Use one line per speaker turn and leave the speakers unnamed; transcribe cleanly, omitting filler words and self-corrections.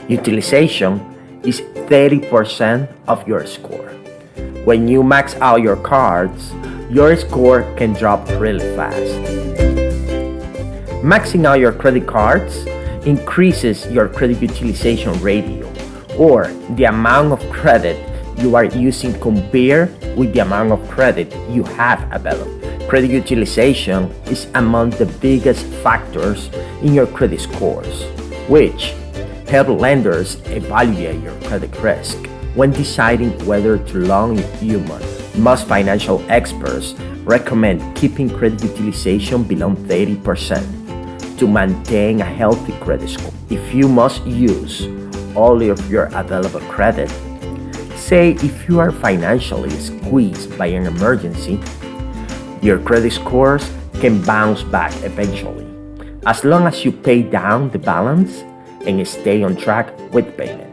Utilization is 30% of your score. When you max out your cards, your score can drop really fast. Maxing out your credit cards increases your credit utilization ratio, or the amount of credit you are using compared with the amount of credit you have available. Credit utilization is among the biggest factors in your credit scores, which help lenders evaluate your credit risk when deciding whether to loan you money. Most financial experts recommend keeping credit utilization below 30% to maintain a healthy credit score. If you must use all of your available credit, say if you are financially squeezed by an emergency, your credit scores can bounce back eventually, as long as you pay down the balance and stay on track with payment.